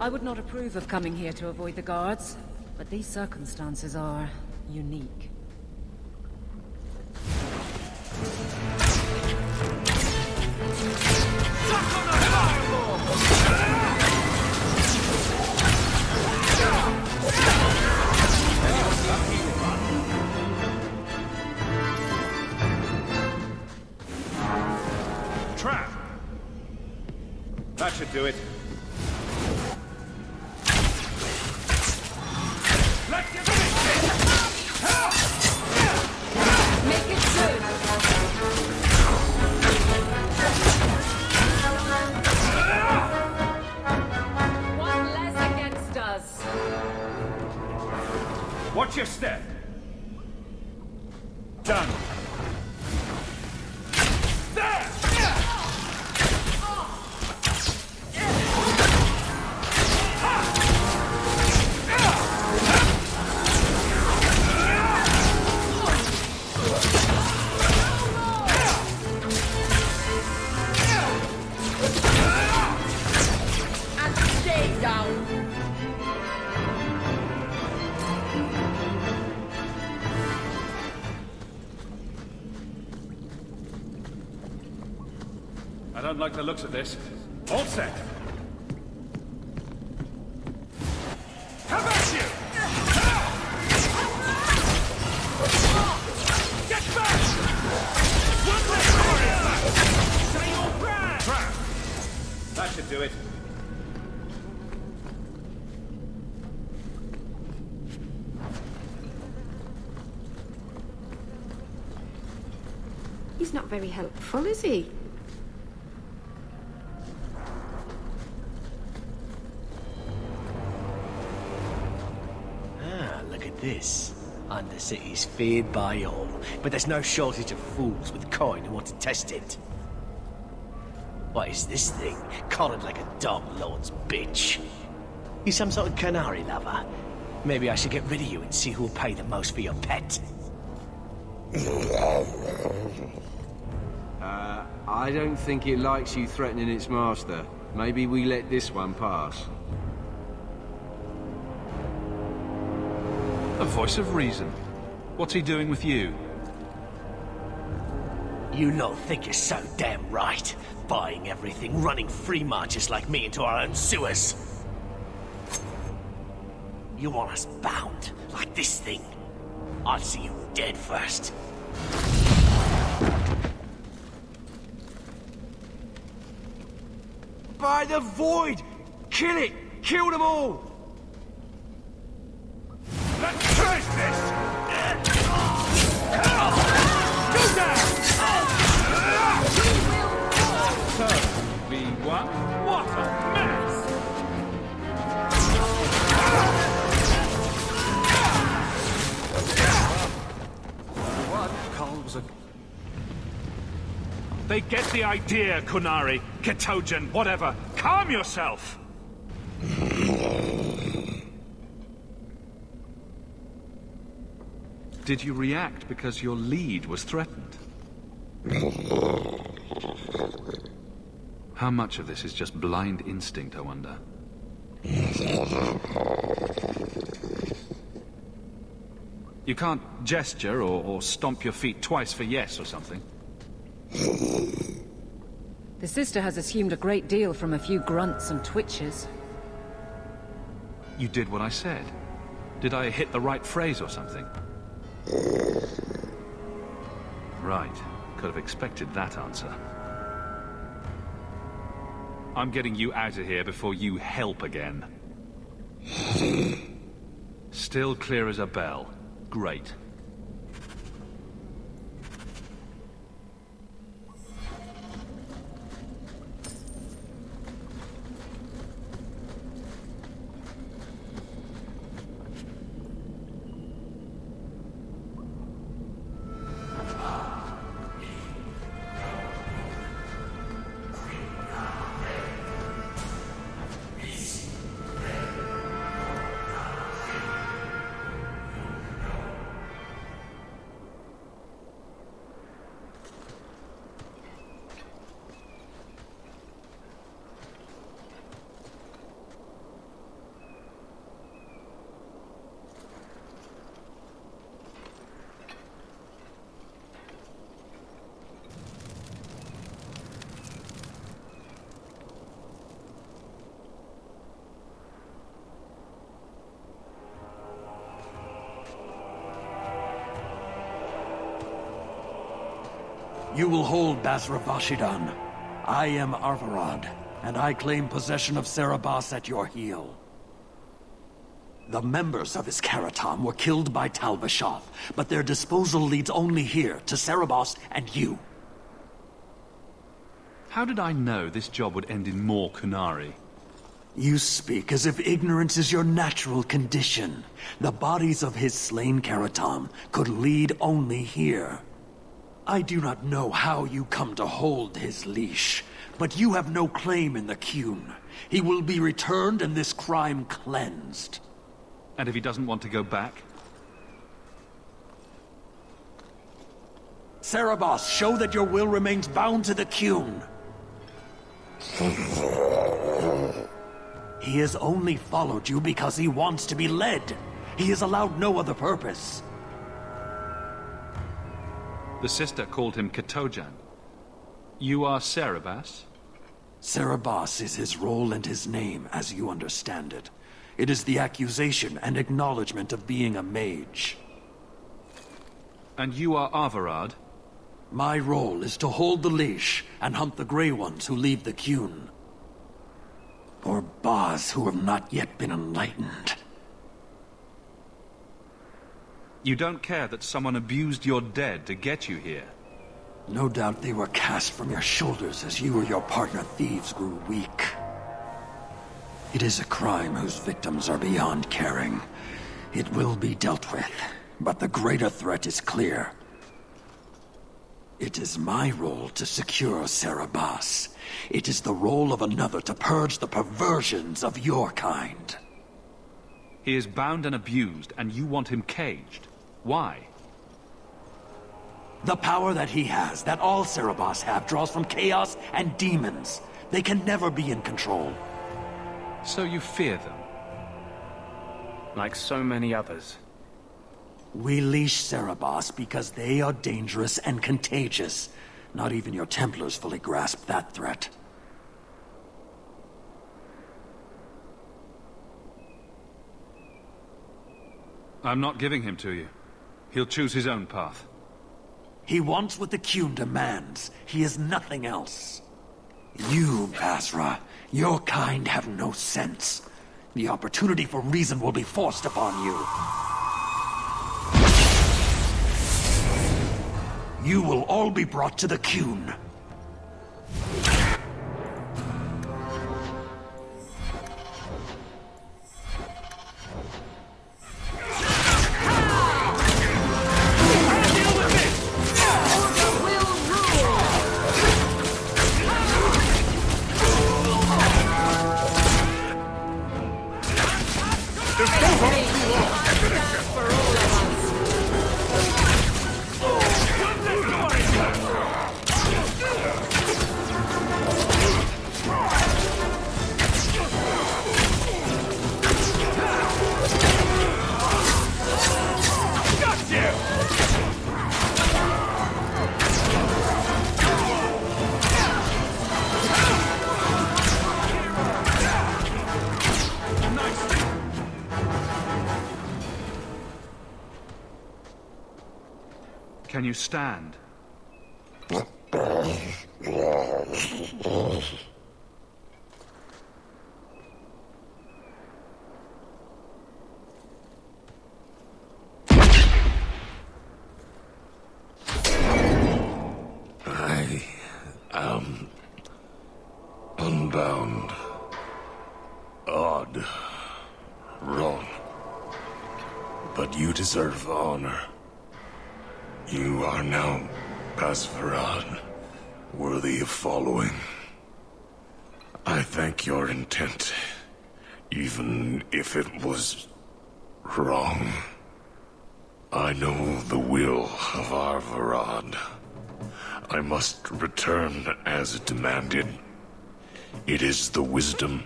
I would not approve of coming here to avoid the guards, but these circumstances are unique. Trap! That should do it. Let's get it! Make it good! One less against us. Watch your step. Done. There! And stay down. I don't like the looks of this. All set. How about you? Get back! One less warrior left! Say your prayers! Trap! That should do it. He's not very helpful, is he? Look at this. Undercity's feared by all, but there's no shortage of fools with coin who want to test it. What is this thing? Collared like a dog lord's bitch. You some sort of canary lover? Maybe I should get rid of you and see who'll pay the most for your pet. I don't think it likes you threatening its master. Maybe we let this one pass. A voice of reason. What's he doing with you? You lot think you're so damn right. Buying everything, running free marches like me into our own sewers. You want us bound, like this thing? I'll see you dead first. By the void! Kill it! Kill them all! Let's finish this! Go down! So, we won? What a mess! What? Carl was a... They get the idea, Kunari, Ketogen, whatever. Calm yourself! Did you react because your lead was threatened? How much of this is just blind instinct, I wonder? You can't gesture or stomp your feet twice for yes or something. The sister has assumed a great deal from a few grunts and twitches. You did what I said. Did I hit the right phrase or something? Right. Could have expected that answer. I'm getting you out of here before you help again. Still clear as a bell. Great. You will hold Basra Vashidan. I am Arvarad, and I claim possession of Cerebos at your heel. The members of his Karatam were killed by Tal Vashoth, but their disposal leads only here, to Cerebos and you. How did I know this job would end in more Kunari? You speak as if ignorance is your natural condition. The bodies of his slain Karatam could lead only here. I do not know how you come to hold his leash, but you have no claim in the Qun. He will be returned and this crime cleansed. And if he doesn't want to go back? Cerebos, show that your will remains bound to the Qun. He has only followed you because he wants to be led. He has allowed no other purpose. The sister called him Katojan. You are Cerebas? Cerebos is his role and his name, as you understand it. It is the accusation and acknowledgement of being a mage. And you are Arvarad? My role is to hold the leash and hunt the Grey Ones who leave the Qun. Or Baz who have not yet been enlightened. You don't care that someone abused your dead to get you here? No doubt they were cast from your shoulders as you or your partner thieves grew weak. It is a crime whose victims are beyond caring. It will be dealt with, but the greater threat is clear. It is my role to secure Cerebos. It is the role of another to purge the perversions of your kind. He is bound and abused, and you want him caged. Why? The power that he has, that all Cerebos have, draws from chaos and demons. They can never be in control. So you fear them? Like so many others. We leash Cerebos because they are dangerous and contagious. Not even your Templars fully grasp that threat. I'm not giving him to you. He'll choose his own path. He wants what the Qun demands. He is nothing else. You, Basra, your kind have no sense. The opportunity for reason will be forced upon you. You will all be brought to the Qun. Can you stand? I am unbound, odd, wrong. But you deserve honor. You are now Basvarad, worthy of following. I thank your intent, even if it was wrong. I know the will of Arvarad. I must return as demanded. It is the wisdom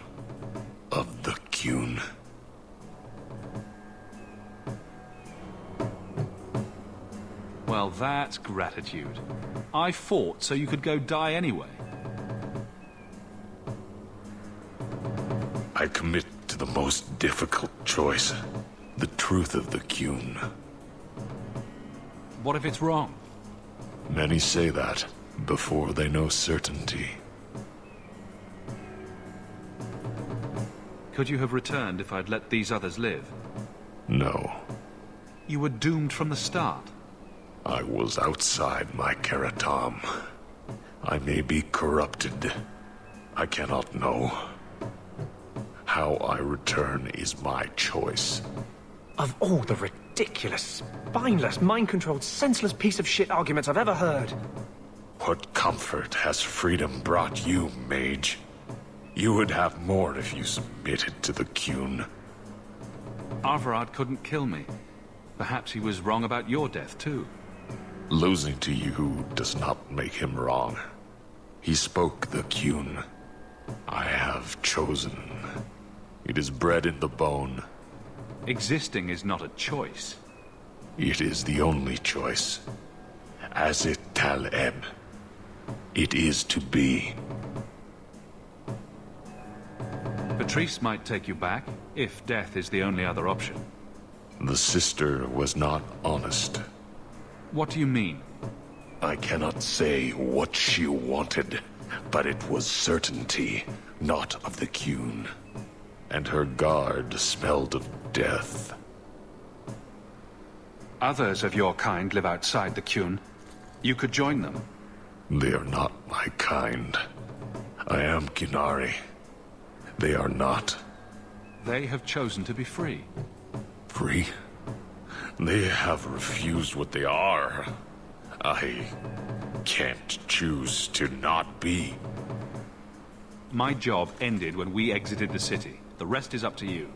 of the Qun. Well, that's gratitude. I fought so you could go die anyway. I commit to the most difficult choice. The truth of the Qun. What if it's wrong? Many say that. before they know certainty. Could you have returned if I'd let these others live? No, You were doomed from the start. I was outside my keratam. I may be corrupted. I cannot know. How I return is my choice. Of all the ridiculous, spineless, mind-controlled, senseless piece of shit arguments I've ever heard. What comfort has freedom brought you, mage? You would have more if you submitted to the Qun. Arvarad couldn't kill me. Perhaps he was wrong about your death, too. Losing to you does not make him wrong. He spoke the Qun. I have chosen. It is bred in the bone. Existing is not a choice. It is the only choice. As it Taleb. It is to be. Patrice might take you back, if death is the only other option. The sister was not honest. What do you mean? I cannot say what she wanted, but it was certainty, not of the Qun. And her guard smelled of death. Others of your kind live outside the Qun. You could join them. They are not my kind. I am Qunari. They are not. They have chosen to be free. Free? They have refused what they are. I can't choose to not be. My job ended when we exited the city. The rest is up to you.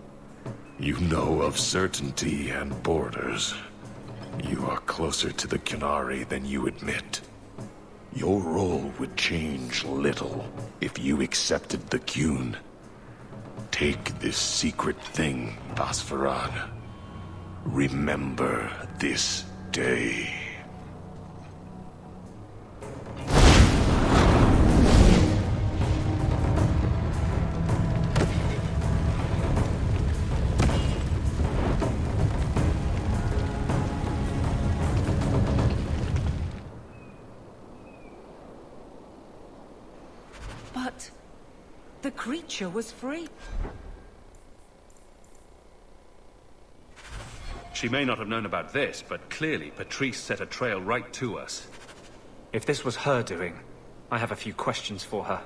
You know of certainty and borders. You are closer to the Qunari than you admit. Your role would change little if you accepted the Qun. Take this secret thing, Basfarad. Remember this day. But the creature was free. She may not have known about this, but clearly Patrice set a trail right to us. If this was her doing, I have a few questions for her.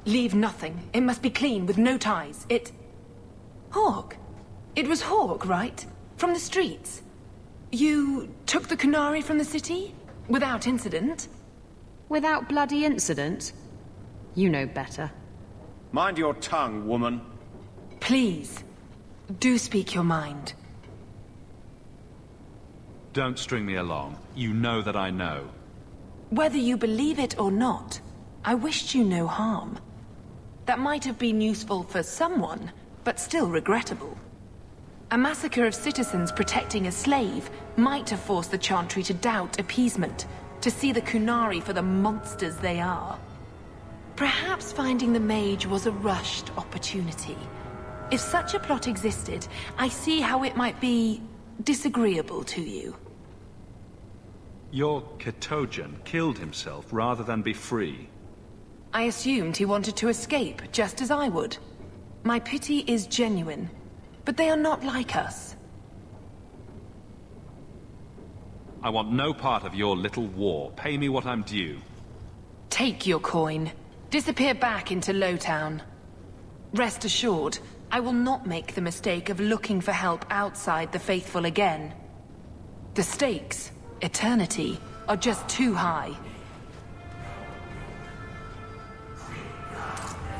Leave nothing. It must be clean, with no ties. Hawk. It was Hawk, right? From the streets. You took the Kunari from the city? Without incident? Without bloody incident? You know better. Mind your tongue, woman. Please, do speak your mind. Don't string me along. You know that I know. Whether you believe it or not, I wished you no harm. That might have been useful for someone, but still regrettable. A massacre of citizens protecting a slave might have forced the Chantry to doubt appeasement, to see the Kunari for the monsters they are. Perhaps finding the mage was a rushed opportunity. If such a plot existed, I see how it might be disagreeable to you. Your Ketogen killed himself rather than be free. I assumed he wanted to escape, just as I would. My pity is genuine, but they are not like us. I want no part of your little war. Pay me what I'm due. Take your coin. Disappear back into Lowtown. Rest assured, I will not make the mistake of looking for help outside the Faithful again. The stakes, eternity, are just too high.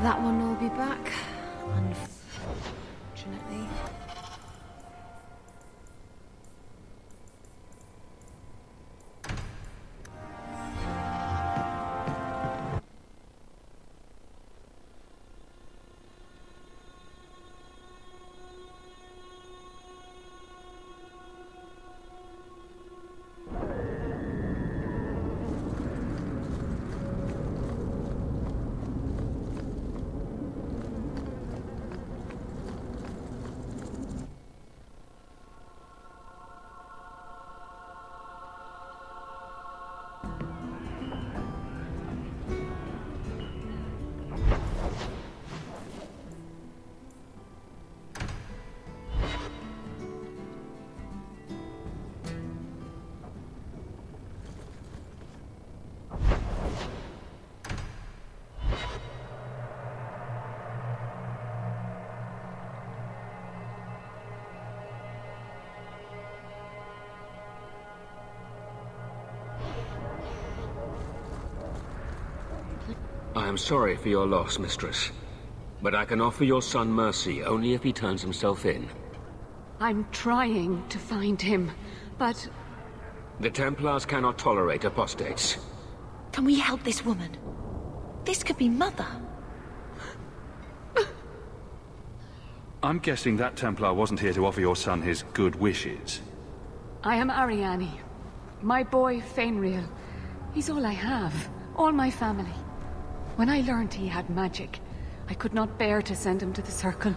That one will be back, unfortunately. I am sorry for your loss, mistress. But I can offer your son mercy only if he turns himself in. I'm trying to find him, but... The Templars cannot tolerate apostates. Can we help this woman? This could be Mother. I'm guessing that Templar wasn't here to offer your son his good wishes. I am Ariane. My boy, Fenrir. He's all I have. All my family. When I learned he had magic, I could not bear to send him to the Circle.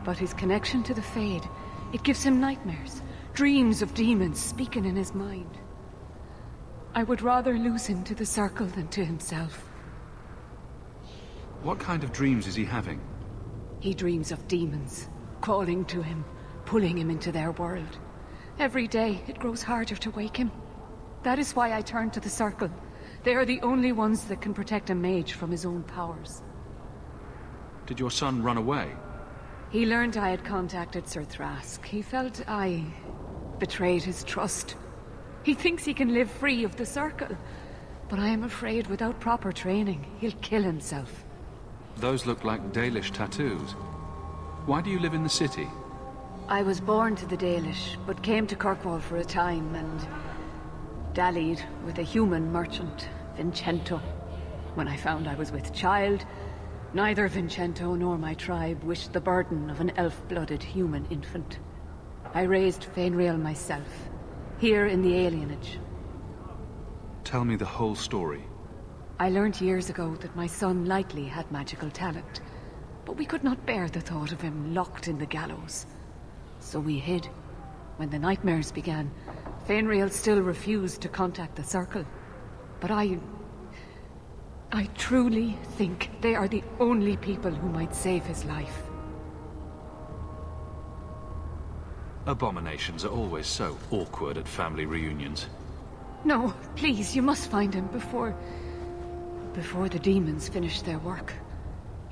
But his connection to the Fade, it gives him nightmares. Dreams of demons speaking in his mind. I would rather lose him to the Circle than to himself. What kind of dreams is he having? He dreams of demons, calling to him, pulling him into their world. Every day, it grows harder to wake him. That is why I turn to the Circle. They are the only ones that can protect a mage from his own powers. Did your son run away? He learned I had contacted Sir Thrask. He felt I betrayed his trust. He thinks he can live free of the Circle. But I am afraid without proper training, he'll kill himself. Those look like Dalish tattoos. Why do you live in the city? I was born to the Dalish, but came to Kirkwall for a time and dallied with a human merchant, Vincento. When I found I was with child, neither Vincento nor my tribe wished the burden of an elf-blooded human infant. I raised Fenrir myself, here in the alienage. Tell me the whole story. I learned years ago that my son likely had magical talent, but we could not bear the thought of him locked in the gallows. So we hid. When the nightmares began, Fenrir still refused to contact the Circle. But I truly think they are the only people who might save his life. Abominations are always so awkward at family reunions. No, please, you must find him before the demons finish their work.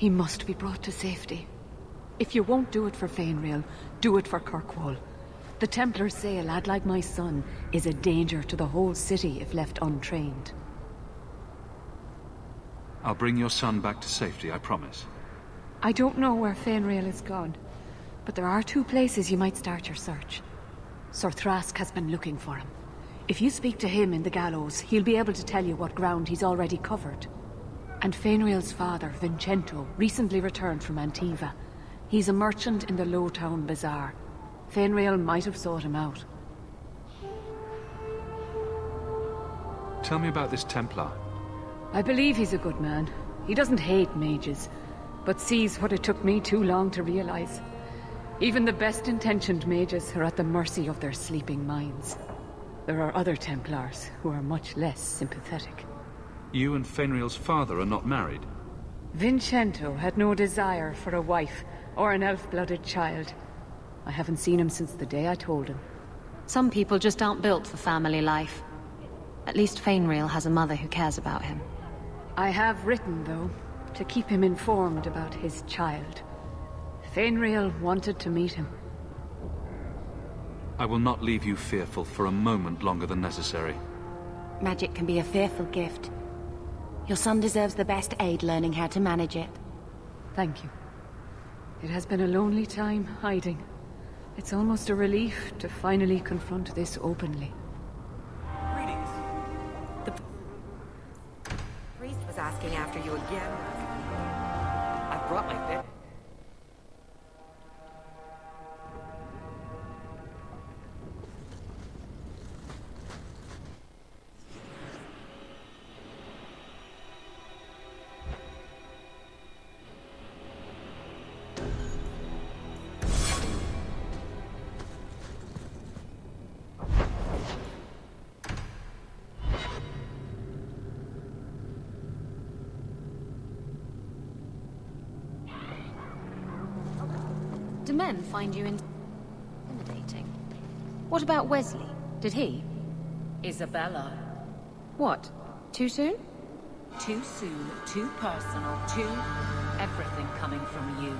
He must be brought to safety. If you won't do it for Fainreal, do it for Kirkwall. The Templars say a lad like my son is a danger to the whole city if left untrained. I'll bring your son back to safety, I promise. I don't know where Fainreal is gone, but there are 2 places you might start your search. Sir Thrask has been looking for him. If you speak to him in the gallows, he'll be able to tell you what ground he's already covered. And Fainreal's father, Vincento, recently returned from Antiva. He's a merchant in the Lowtown Bazaar. Fainreal might have sought him out. Tell me about this Templar. I believe he's a good man. He doesn't hate mages, but sees what it took me too long to realize. Even the best-intentioned mages are at the mercy of their sleeping minds. There are other Templars who are much less sympathetic. You and Fainreal's father are not married? Vincento had no desire for a wife or an elf-blooded child. I haven't seen him since the day I told him. Some people just aren't built for family life. At least Fainreal has a mother who cares about him. I have written, though, to keep him informed about his child. Fainreal wanted to meet him. I will not leave you fearful for a moment longer than necessary. Magic can be a fearful gift. Your son deserves the best aid learning how to manage it. Thank you. It has been a lonely time hiding. It's almost a relief to finally confront this openly. Greetings. The priest was asking after you again. I brought my bed. Do men find you intimidating? What about Wesley? Did he? Isabella. What? Too soon? Too soon, too personal, too... everything coming from you.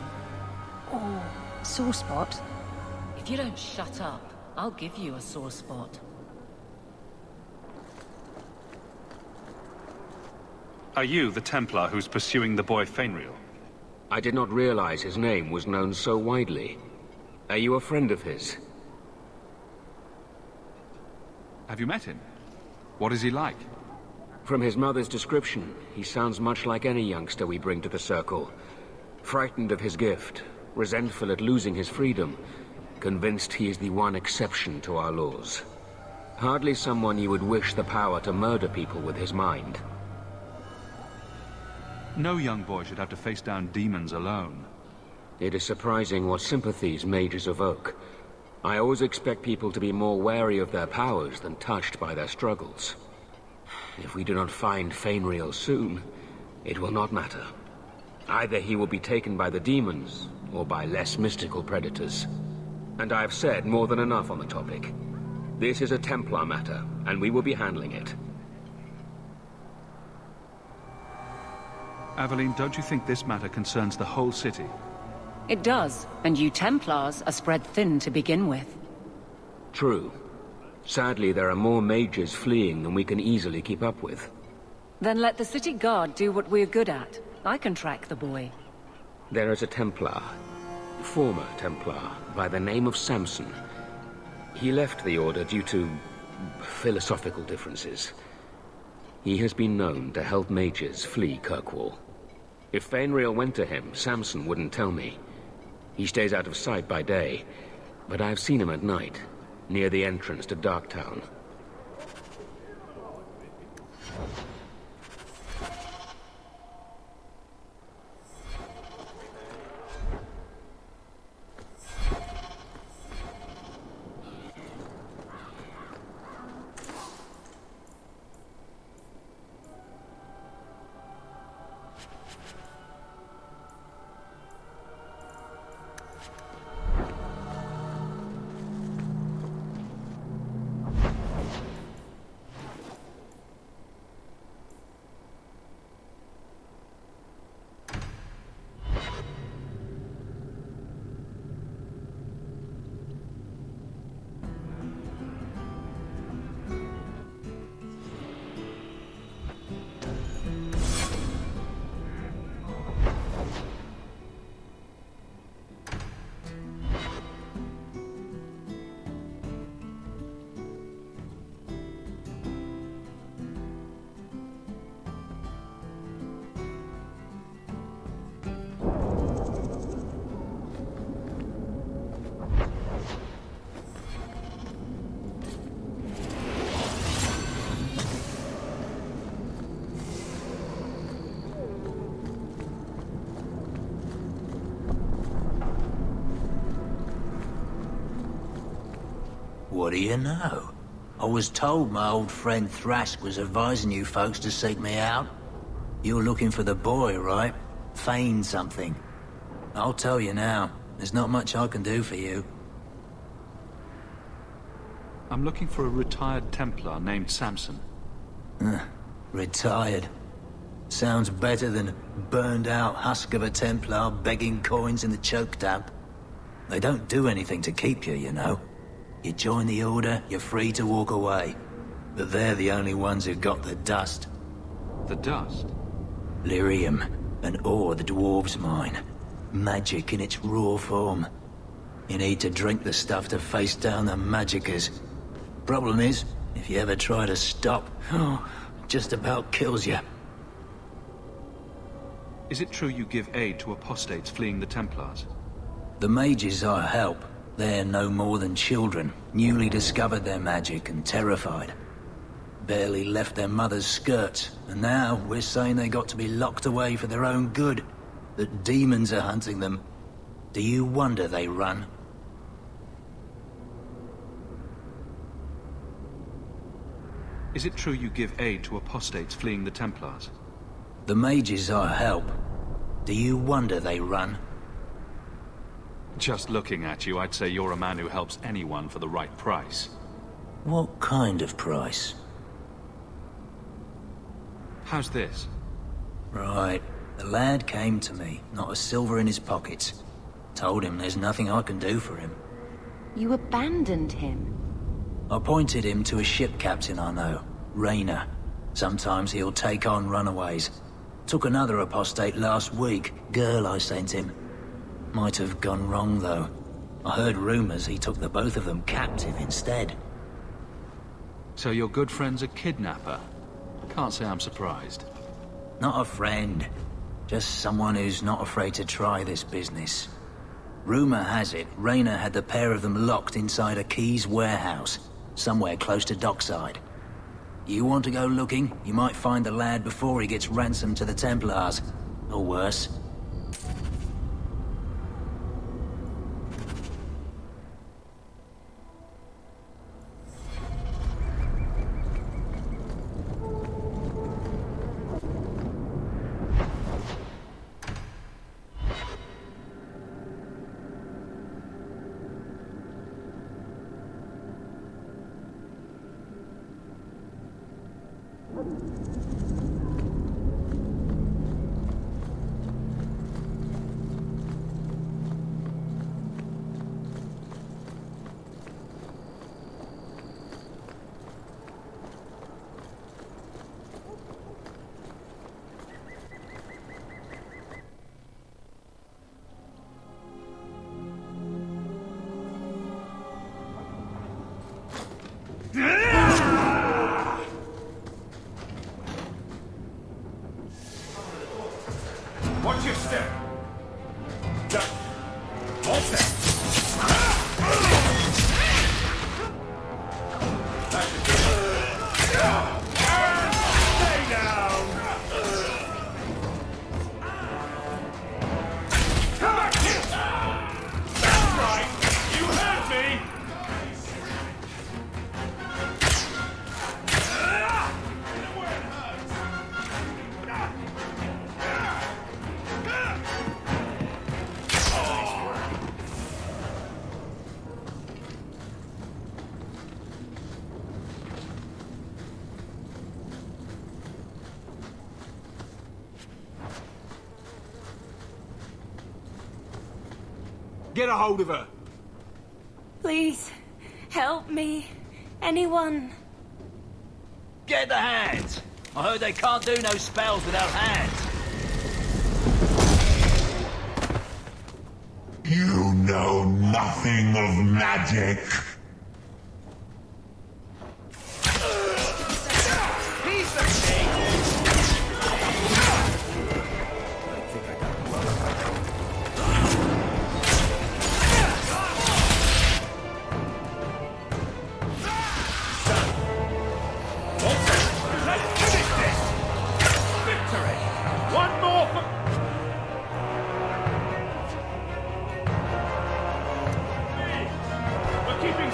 Oh, sore spot? If you don't shut up, I'll give you a sore spot. Are you the Templar who's pursuing the boy Fainreal? I did not realize his name was known so widely. Are you a friend of his? Have you met him? What is he like? From his mother's description, he sounds much like any youngster we bring to the Circle. Frightened of his gift, resentful at losing his freedom, convinced he is the one exception to our laws. Hardly someone you would wish the power to murder people with his mind. No young boy should have to face down demons alone. It is surprising what sympathies mages evoke. I always expect people to be more wary of their powers than touched by their struggles. If we do not find Fainreal soon, it will not matter. Either he will be taken by the demons, or by less mystical predators. And I have said more than enough on the topic. This is a Templar matter, and we will be handling it. Aveline, don't you think this matter concerns the whole city? It does, and you Templars are spread thin to begin with. True. Sadly, there are more mages fleeing than we can easily keep up with. Then let the city guard do what we're good at. I can track the boy. There is a Templar, former Templar, by the name of Samson. He left the Order due to philosophical differences. He has been known to help mages flee Kirkwall. If Fainreal went to him, Samson wouldn't tell me. He stays out of sight by day, but I've seen him at night, near the entrance to Darktown. what do you know? I was told my old friend Thrask was advising you folks to seek me out. You're looking for the boy, right? Feign something. I'll tell you now, there's not much I can do for you. I'm looking for a retired Templar named Samson. Retired. Sounds better than burned-out husk of a Templar begging coins in the choke damp. They don't do anything to keep you, you know. You join the Order, you're free to walk away. But they're the only ones who've got the dust. The dust? Lyrium, an ore the dwarves mine. Magic in its raw form. You need to drink the stuff to face down the magicers. Problem is, if you ever try to stop, just about kills you. Is it true you give aid to apostates fleeing the Templars? The mages I help, they're no more than children, newly discovered their magic and terrified. Barely left their mother's skirts, and now we're saying they got to be locked away for their own good. That demons are hunting them. Do you wonder they run? Is it true you give aid to apostates fleeing the Templars? The mages I help. Do you wonder they run? Just looking at you, I'd say you're a man who helps anyone for the right price. What kind of price? How's this? Right. The lad came to me, not a silver in his pockets. Told him there's nothing I can do for him. You abandoned him. I pointed him to a ship captain I know, Rayner. Sometimes he'll take on runaways. Took another apostate last week, girl I sent him. Might have gone wrong, though. I heard rumors he took the both of them captive instead. So your good friend's a kidnapper? Can't say I'm surprised. Not a friend. Just someone who's not afraid to try this business. Rumor has it, Rayner had the pair of them locked inside a Keys warehouse, somewhere close to dockside. You want to go looking, you might find the lad before he gets ransomed to the Templars. Or worse. Watch your step. Duck. Hold that. Stay down. Come back here. That's right. You heard me. Get a hold of her. Please, help me. Anyone. Get the hands! I heard they can't do no spells without hands. You know nothing of magic. He's the king. One more for... We're keeping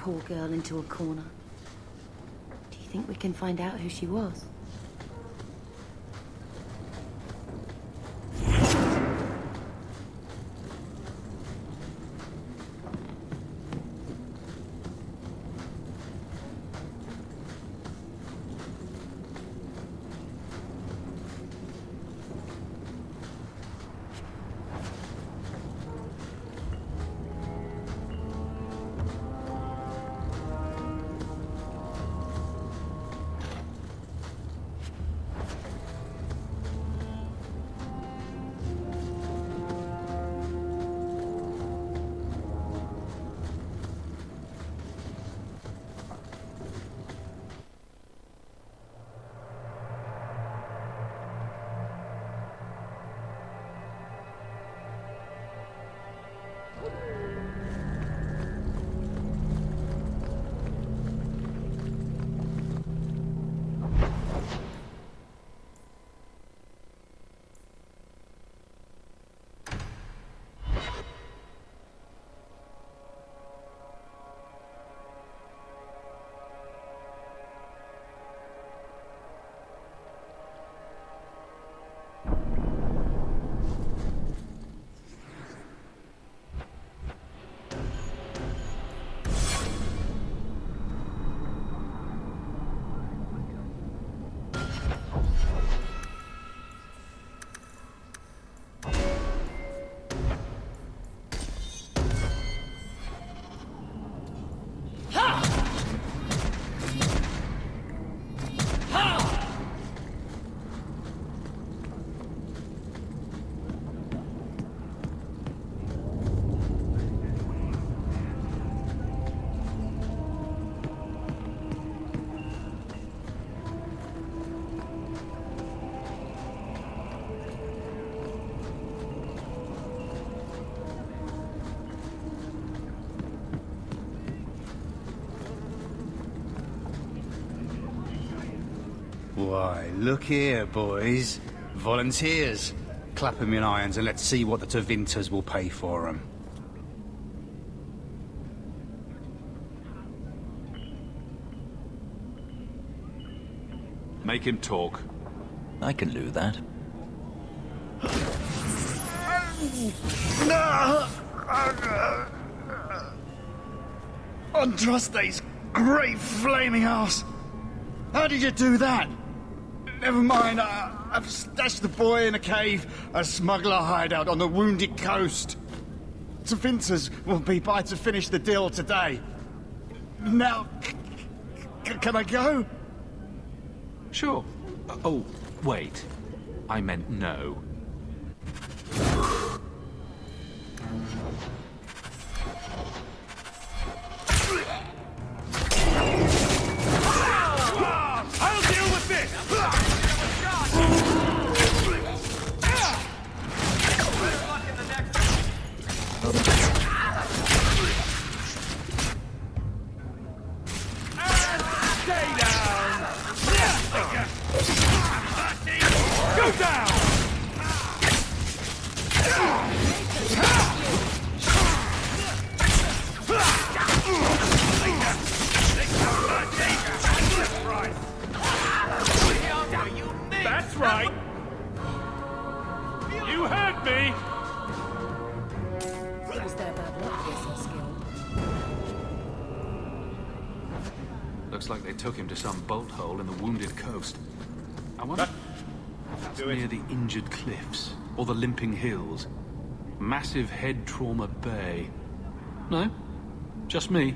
poor girl into a corner. Do you think we can find out who she was? Why, look here, boys. Volunteers. Clap 'em in irons and let's see what the Tevinters will pay for 'em. Make him talk. I can do that. Andraste's great flaming ass! How did you do that? Never mind, I've stashed the boy in a cave, a smuggler hideout on the Wounded Coast. Tevinters will be by to finish the deal today. Now, can I go? Sure. Oh, wait. I meant no. I'll deal with this! Stay down! Go down! That's right! You heard me! It was their bad luck, this, Skill. Looks like they took him to some bolt hole in the Wounded Coast. I wonder... That's near the Injured Cliffs, or the Limping Hills. Massive Head Trauma Bay. No? Just me?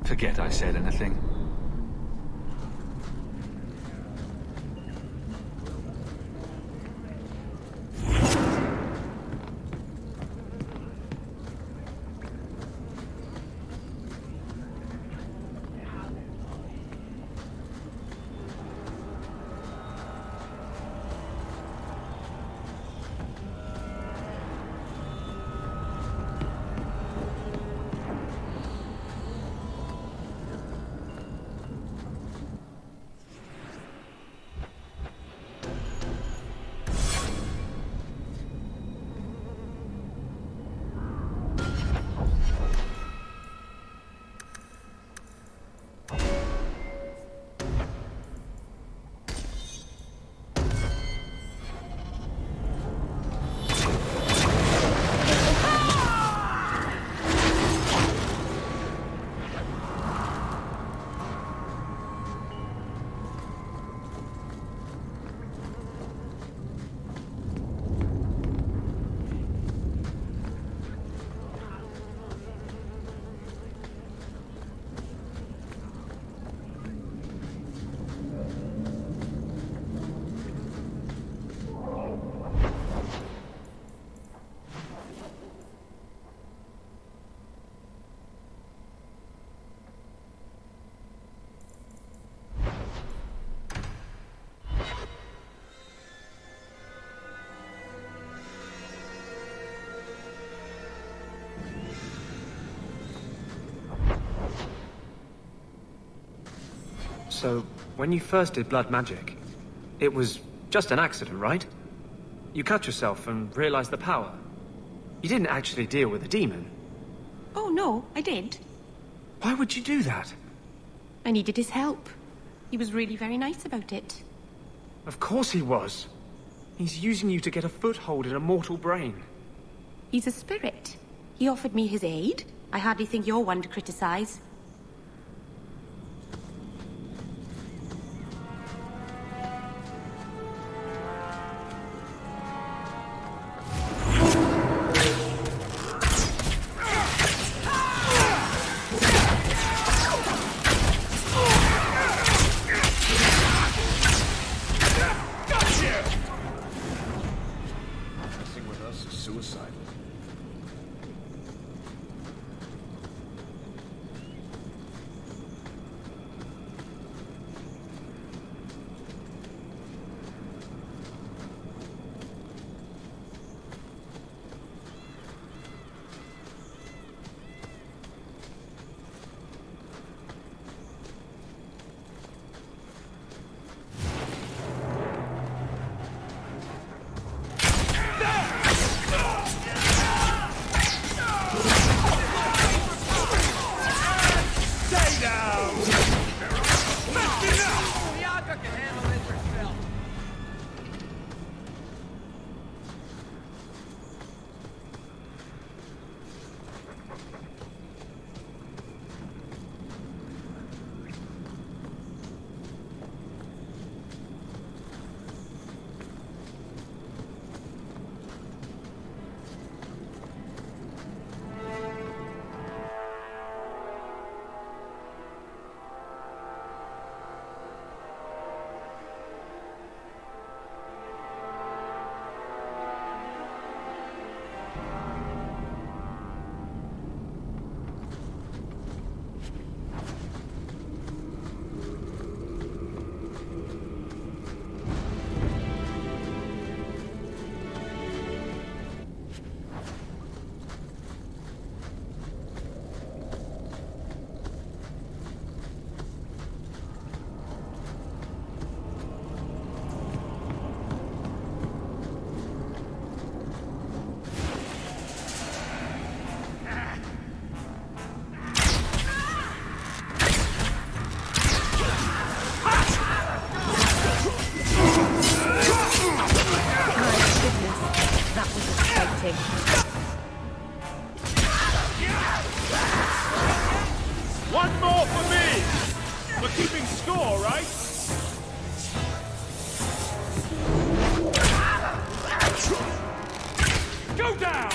Forget I said anything. So, when you first did blood magic, it was just an accident, right? You cut yourself and realized the power. You didn't actually deal with a demon. Oh, no, I did. Why would you do that? I needed his help. He was really very nice about it. Of course he was. He's using you to get a foothold in a mortal brain. He's a spirit. He offered me his aid. I hardly think you're one to criticize. One more for me! We're keeping score, right? Go down!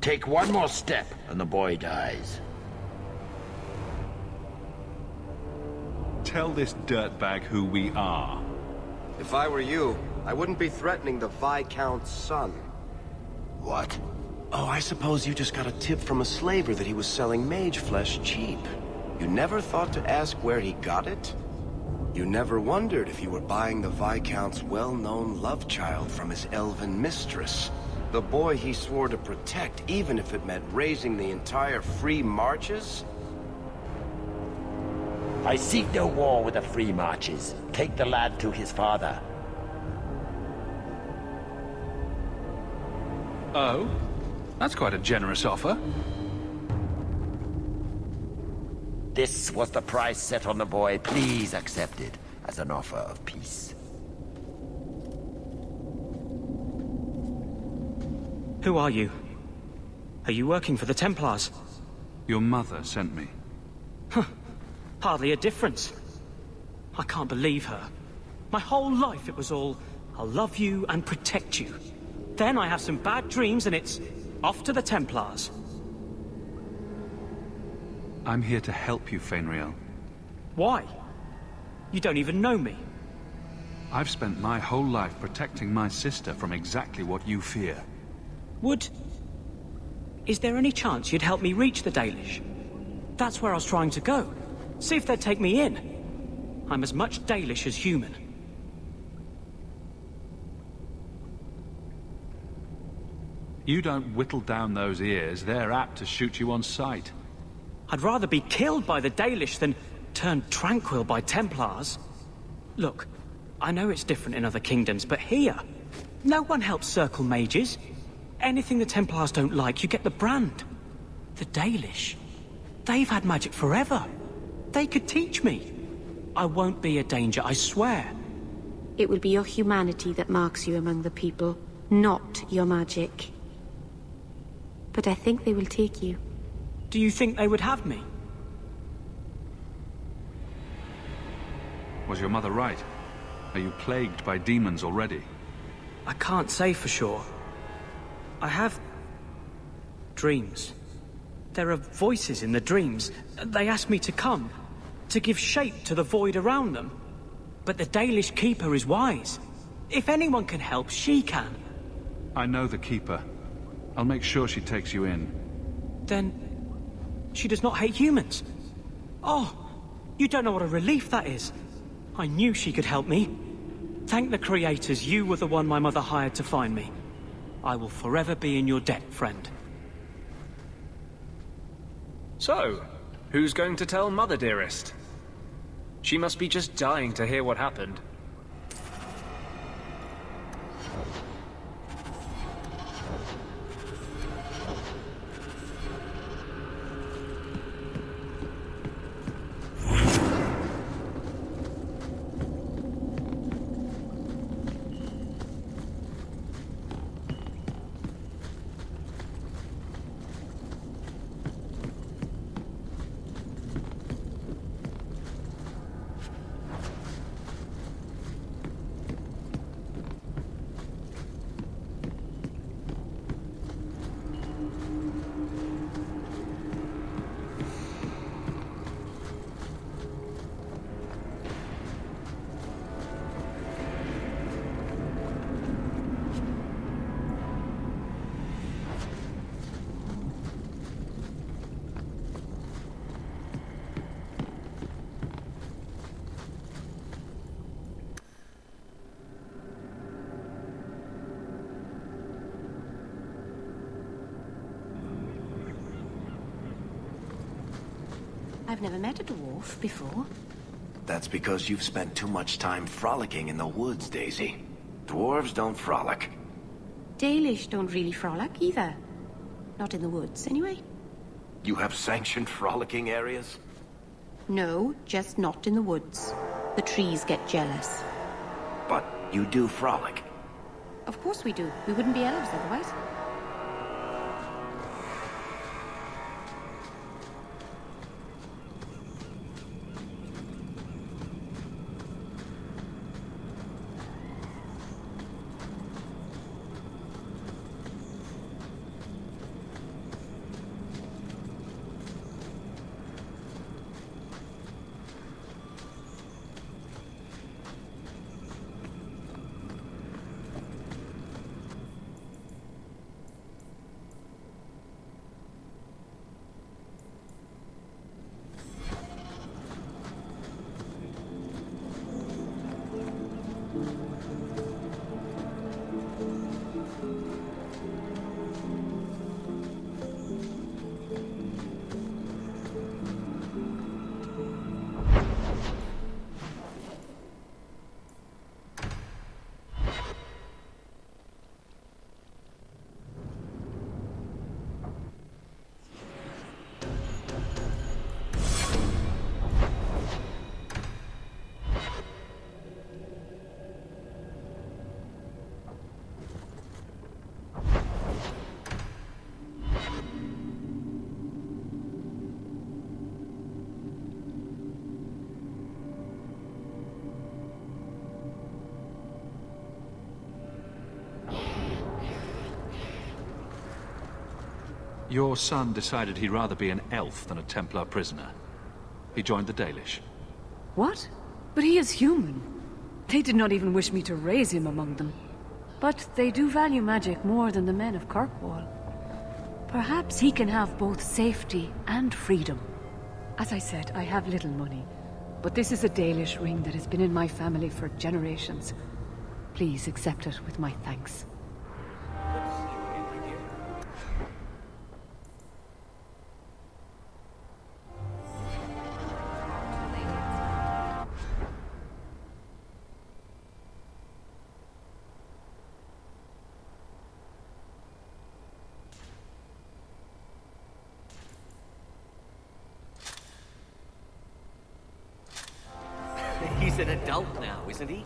Take one more step, and the boy dies. Tell this dirtbag who we are. If I were you, I wouldn't be threatening the Viscount's son. What? Oh, I suppose you just got a tip from a slaver that he was selling mage flesh cheap. You never thought to ask where he got it? You never wondered if you were buying the Viscount's well-known love child from his elven mistress? The boy he swore to protect, even if it meant raising the entire Free Marches? I seek no war with the Free Marches. Take the lad to his father. Oh? That's quite a generous offer. This was the price set on the boy. Please accept it as an offer of peace. Who are you? Are you working for the Templars? Your mother sent me. Huh. Hardly a difference. I can't believe her. My whole life it was all, I'll love you and protect you. Then I have some bad dreams and it's off to the Templars. I'm here to help you, Fainriel. Why? You don't even know me. I've spent my whole life protecting my sister from exactly what you fear. Is there any chance you'd help me reach the Dalish? That's where I was trying to go. See if they'd take me in. I'm as much Dalish as human. You don't whittle down those ears, they're apt to shoot you on sight. I'd rather be killed by the Dalish than turned tranquil by Templars. Look, I know it's different in other kingdoms, but here, no one helps circle mages. Anything the Templars don't like, you get the brand. The Dalish, they've had magic forever. They could teach me. I won't be a danger, I swear. It will be your humanity that marks you among the people, not your magic. But I think they will take you. Do you think they would have me? Was your mother right? Are you plagued by demons already? I can't say for sure. I have dreams. There are voices in the dreams. They ask me to come, to give shape to the void around them. But the Dalish Keeper is wise. If anyone can help, she can. I know the Keeper. I'll make sure she takes you in. Then she does not hate humans. Oh, you don't know what a relief that is. I knew she could help me. Thank the creators, you were the one my mother hired to find me. I will forever be in your debt, friend. So, who's going to tell Mother Dearest? She must be just dying to hear what happened. I've never met a dwarf before. That's because you've spent too much time frolicking in the woods, Daisy. Dwarves don't frolic. Dalish don't really frolic either. Not in the woods, anyway. You have sanctioned frolicking areas? No, just not in the woods. The trees get jealous. But you do frolic. Of course we do. We wouldn't be elves otherwise. Your son decided he'd rather be an elf than a Templar prisoner. He joined the Dalish. What? But he is human. They did not even wish me to raise him among them. But they do value magic more than the men of Kirkwall. Perhaps he can have both safety and freedom. As I said, I have little money. But this is a Dalish ring that has been in my family for generations. Please accept it with my thanks. He's an adult now, isn't he?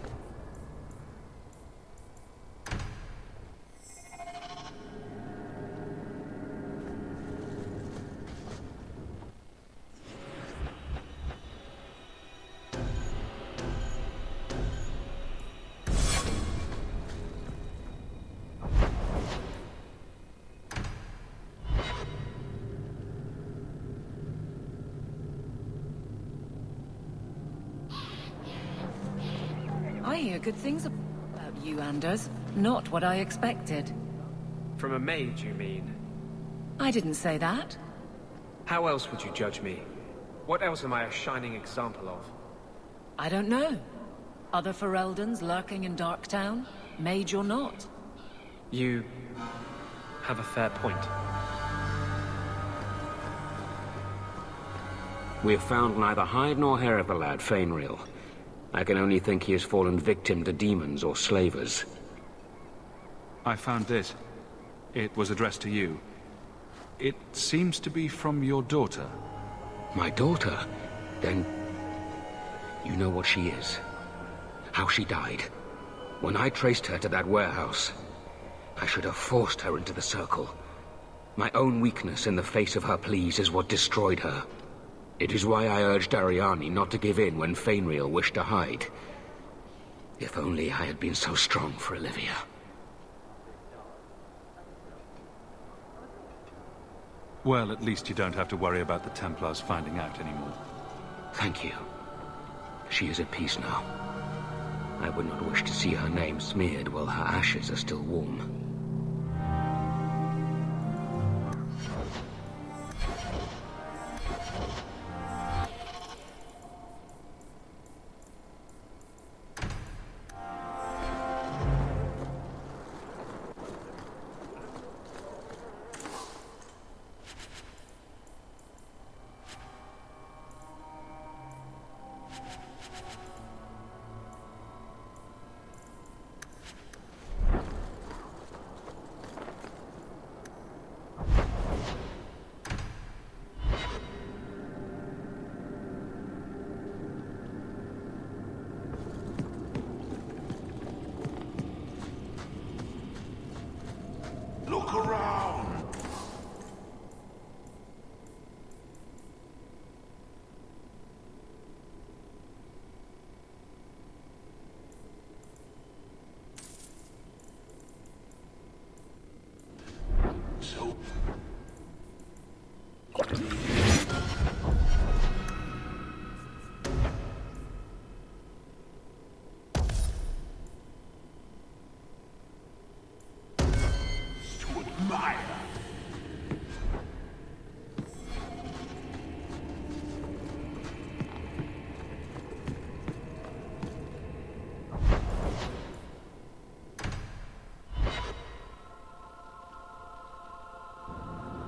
I hear good things about you, Anders. Not what I expected. From a mage, you mean? I didn't say that. How else would you judge me? What else am I a shining example of? I don't know. Other Fereldans lurking in Darktown? Mage or not? You have a fair point. We have found neither hide nor hair of the lad, Fainriel. I can only think he has fallen victim to demons or slavers. I found this. It was addressed to you. It seems to be from your daughter. My daughter? Then... you know what she is. How she died. When I traced her to that warehouse, I should have forced her into the circle. My own weakness in the face of her pleas is what destroyed her. It is why I urged Ariani not to give in when Fainriel wished to hide. If only I had been so strong for Olivia. Well, at least you don't have to worry about the Templars finding out anymore. Thank you. She is at peace now. I would not wish to see her name smeared while her ashes are still warm. Look around! So... admire.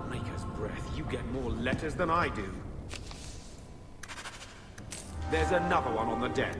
Maker's breath, you get more letters than I do. There's another one on the deck.